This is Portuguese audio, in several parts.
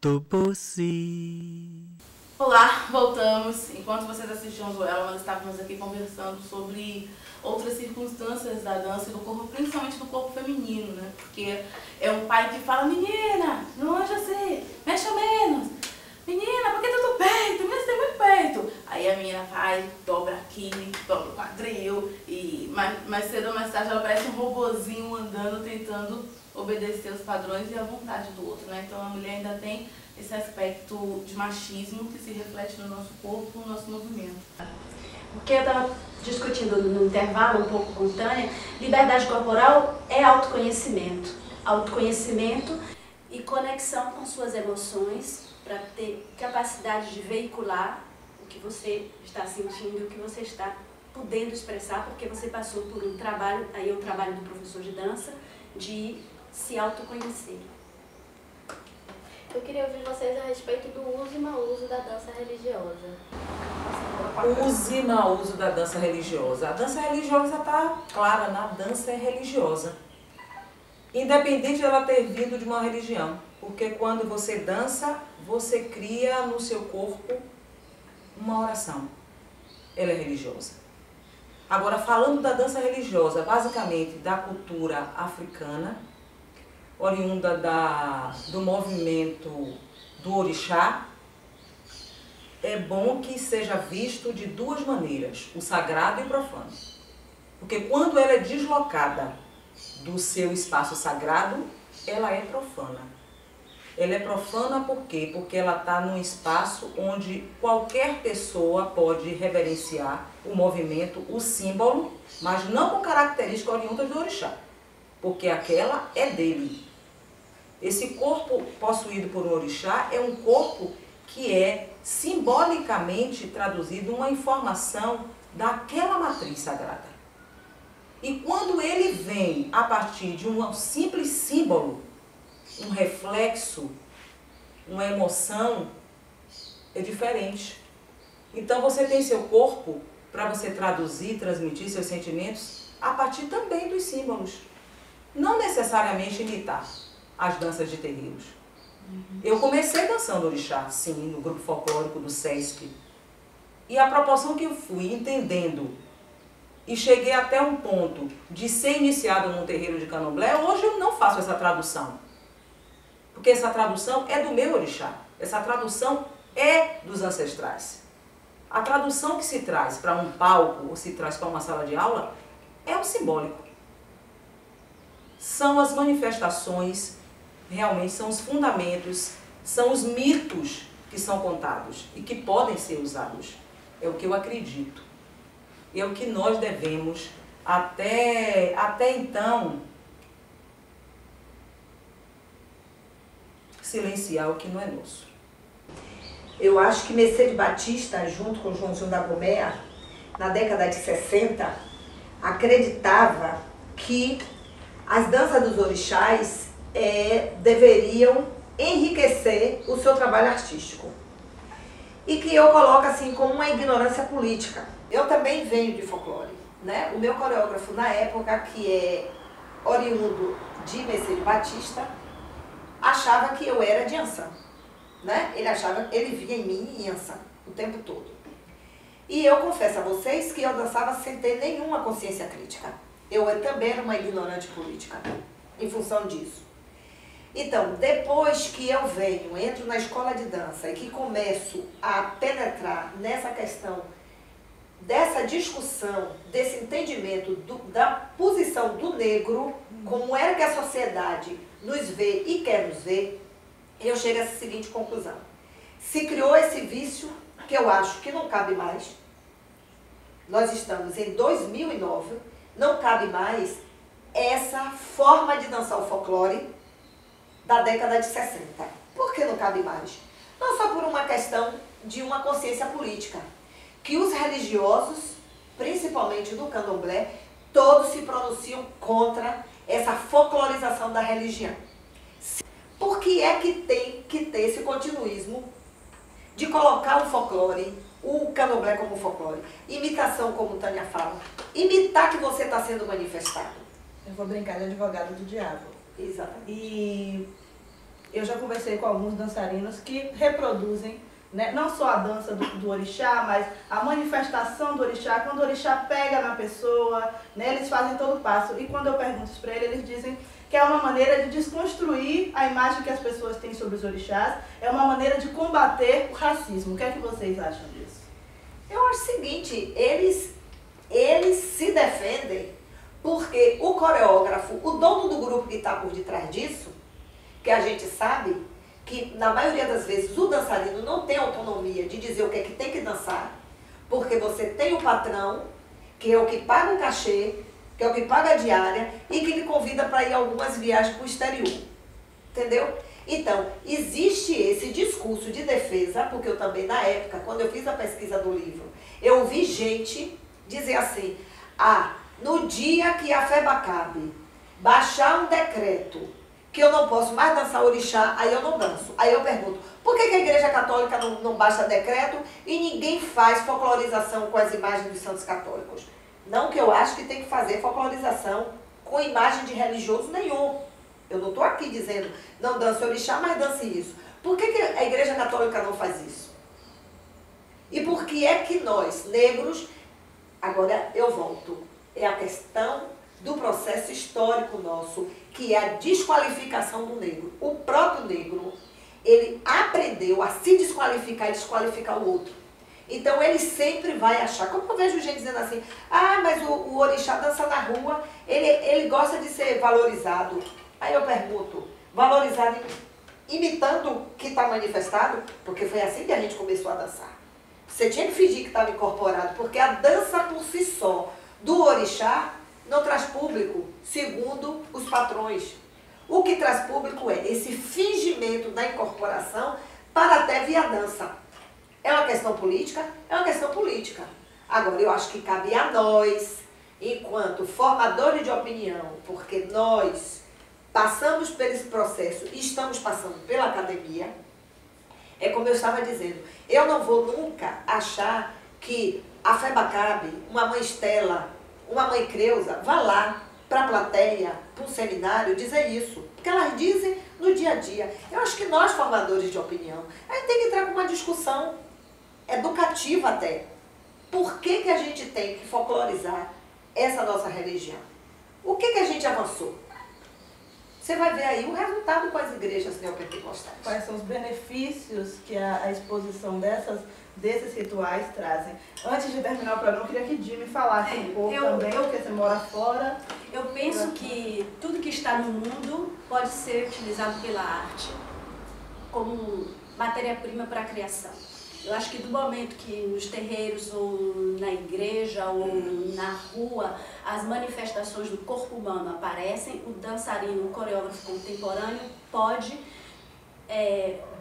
Topossi. Olá, voltamos. Enquanto vocês assistiam o duelo, nós estávamos aqui conversando sobre outras circunstâncias da dança e do corpo, principalmente do corpo feminino, né? Porque é um pai que fala: menina, não anja assim, mexa menos. Menina, por que tá do peito? Menina, você tem muito peito. Aí a menina vai, dobra aqui, dobra o quadril e mais cedo ou mais tarde ela parece um robozinho andando, tentando obedecer os padrões e a vontade do outro, né? Então a mulher ainda tem esse aspecto de machismo que se reflete no nosso corpo, no nosso movimento. Porque eu estava discutindo no intervalo um pouco com Tânia, liberdade corporal é autoconhecimento. Autoconhecimento e conexão com suas emoções para ter capacidade de veicular o que você está sentindo e o que você está podendo expressar, porque você passou por um trabalho, aí é o trabalho do professor de dança, de se autoconhecer. Eu queria ouvir vocês a respeito do uso e mau uso da dança religiosa. Uso e mau uso da dança religiosa. A dança religiosa está clara, a dança é religiosa. Independente de ela ter vindo de uma religião. Porque quando você dança, você cria no seu corpo uma oração. Ela é religiosa. Agora, falando da dança religiosa, basicamente da cultura africana, oriunda do movimento do orixá, é bom que seja visto de duas maneiras, o sagrado e o profano. Porque quando ela é deslocada do seu espaço sagrado, ela é profana. Ela é profana por quê? Porque ela está num espaço onde qualquer pessoa pode reverenciar o movimento, o símbolo, mas não com características oriundas do orixá, porque aquela é dele. Esse corpo possuído por um orixá é um corpo que é simbolicamente traduzido uma informação daquela matriz sagrada. E quando ele vem a partir de um simples símbolo, um reflexo, uma emoção, é diferente. Então você tem seu corpo para você traduzir, transmitir seus sentimentos a partir também dos símbolos. Não necessariamente imitar as danças de terreiros. Eu comecei dançando orixá, sim, no grupo folclórico do SESC. E a proporção que eu fui entendendo e cheguei até um ponto de ser iniciado num terreiro de candomblé, hoje eu não faço essa tradução. Porque essa tradução é do meu orixá. Essa tradução é dos ancestrais. A tradução que se traz para um palco ou se traz para uma sala de aula é o simbólico. São as manifestações, realmente são os fundamentos, são os mitos que são contados e que podem ser usados. É o que eu acredito. E é o que nós devemos, até então, silenciar o que não é nosso. Eu acho que Mercedes Batista, junto com Joãozinho da Gomeia, na década de 60, acreditava que as danças dos orixás deveriam enriquecer o seu trabalho artístico. E que eu coloco assim como uma ignorância política. Eu também venho de folclore, né? O meu coreógrafo na época, que é oriundo de Mercedes Batista, achava que eu era de Ançã, né? Ele via em mim Ançã o tempo todo. E eu confesso a vocês que eu dançava sem ter nenhuma consciência crítica. Eu também era uma ignorante política, em função disso. Então, depois que eu entro na escola de dança e que começo a penetrar nessa questão, dessa discussão, desse entendimento da posição do negro, como é que a sociedade nos vê e quer nos ver, eu chego a essa seguinte conclusão. Se criou esse vício, que eu acho que não cabe mais, nós estamos em 2009, não cabe mais essa forma de dançar o folclore da década de 60. Por que não cabe mais? Não só por uma questão de uma consciência política, que os religiosos, principalmente do candomblé, todos se pronunciam contra essa folclorização da religião. Por que é que tem que ter esse continuismo de colocar o folclore, o candomblé como folclore, imitação como Tânia fala, imitar que você está sendo manifestado? Eu vou brincar de advogado do diabo. Exatamente. E eu já conversei com alguns dançarinos que reproduzem, né, não só a dança do orixá, mas a manifestação do orixá. Quando o orixá pega na pessoa, né, eles fazem todo o passo. E quando eu pergunto isso para eles dizem que é uma maneira de desconstruir a imagem que as pessoas têm sobre os orixás, é uma maneira de combater o racismo. O que é que vocês acham disso? Eu acho o seguinte, eles se defendem porque o coreógrafo, o dono do grupo que está por detrás disso, que a gente sabe que na maioria das vezes o dançarino não tem autonomia de dizer o que é que tem que dançar, porque você tem o patrão, que é o que paga o cachê, que é o que paga a diária e que lhe convida para ir algumas viagens para o exterior. Entendeu? Então, existe esse discurso de defesa, porque eu também, na época, quando eu fiz a pesquisa do livro, eu ouvi gente dizer assim, no dia que a FEBACAB baixar um decreto que eu não posso mais dançar orixá, aí eu não danço. Aí eu pergunto, por que a Igreja Católica não baixa decreto e ninguém faz folclorização com as imagens dos santos católicos? Não que eu acho que tem que fazer folclorização com imagem de religioso nenhum. Eu não estou aqui dizendo, não dance orixá, mas dance isso. Por que a Igreja Católica não faz isso? E por que é que nós, negros, agora eu volto, é a questão do processo histórico nosso, que é a desqualificação do negro. O próprio negro, ele aprendeu a se desqualificar e desqualificar o outro. Então ele sempre vai achar, como eu vejo gente dizendo assim, mas o orixá dança na rua, ele gosta de ser valorizado. Aí eu pergunto, valorizado imitando o que está manifestado? Porque foi assim que a gente começou a dançar. Você tinha que fingir que estava incorporado, porque a dança por si só do orixá não traz público, segundo os patrões. O que traz público é esse fingimento da incorporação para até vir a dança. É uma questão política? É uma questão política. Agora, eu acho que cabe a nós, enquanto formadores de opinião, porque nós passamos por esse processo e estamos passando pela academia, é como eu estava dizendo, eu não vou nunca achar que a FEBACAB, uma mãe Estela, uma mãe Creuza, vá lá para a plateia, para um seminário, dizer isso. Porque elas dizem no dia a dia. Eu acho que nós, formadores de opinião, a gente tem que entrar com uma discussão educativa até. Por que a gente tem que folclorizar essa nossa religião? O que a gente avançou? Você vai ver aí o resultado com as igrejas neopentecostais. Quais são os benefícios que a exposição desses rituais trazem? Antes de terminar o programa, eu queria que Jimmy falasse um pouco também, porque você mora fora. Eu penso que tudo que está no mundo pode ser utilizado pela arte como matéria-prima para a criação. Eu acho que do momento que nos terreiros ou na igreja ou na rua as manifestações do corpo humano aparecem, o dançarino, o coreógrafo contemporâneo pode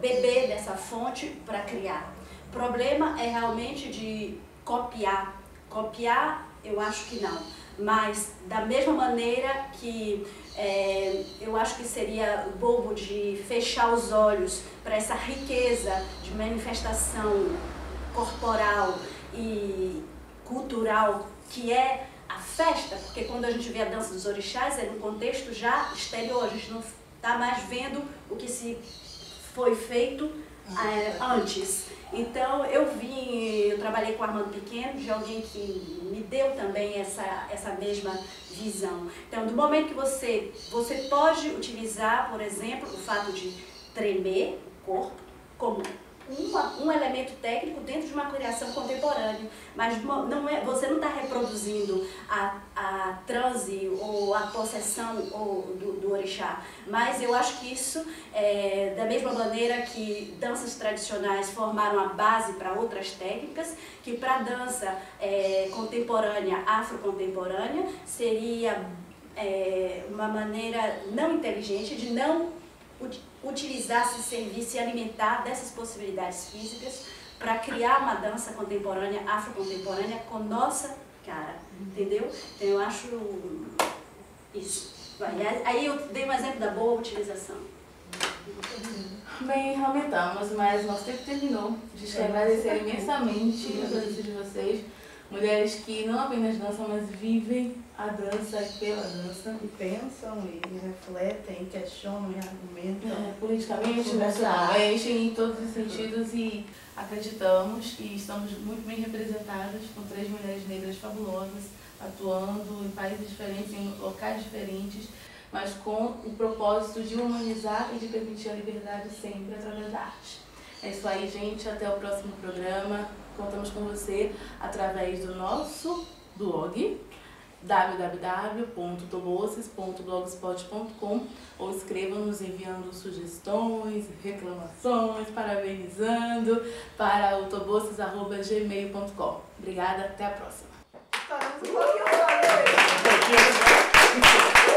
beber dessa fonte para criar. O problema é realmente de copiar. Copiar, eu acho que não. Mas da mesma maneira que eu acho que seria bobo de fechar os olhos para essa riqueza de manifestação corporal e cultural que é a festa, porque quando a gente vê a dança dos orixás é num contexto já exterior, a gente não está mais vendo o que se foi feito antes. Então eu trabalhei com o Armando Pequeno, de alguém que me deu também essa mesma visão. Então, do momento que você pode utilizar, por exemplo, o fato de tremer o corpo como um elemento técnico dentro de uma criação contemporânea, mas você não está reproduzindo a transe ou a possessão do orixá, mas eu acho que isso, da mesma maneira que danças tradicionais formaram a base para outras técnicas, que para a dança contemporânea, afrocontemporânea, seria uma maneira não inteligente de não utilizar, se servir, se alimentar dessas possibilidades físicas para criar uma dança contemporânea, afrocontemporânea com nossa cara, entendeu? Então eu acho isso. Aí eu dei um exemplo da boa utilização. Bem, aumentamos, mas nosso tempo terminou. A gente quer agradecer imensamente a presença de vocês. Mulheres que não apenas dançam, mas vivem a dança e pela dança. E pensam, e refletem, questionam e argumentam. Politicamente, emocionalmente, em todos os sentidos, e acreditamos e estamos muito bem representadas com 3 mulheres negras fabulosas, atuando em países diferentes, em locais diferentes, mas com o propósito de humanizar e de permitir a liberdade sempre através da arte. É isso aí, gente. Até o próximo programa. Contamos com você através do nosso blog www.toboces.blogspot.com, ou escreva-nos enviando sugestões, reclamações, parabenizando para o toboces@gmail.com. Obrigada, até a próxima. Estaremos um pouquinho.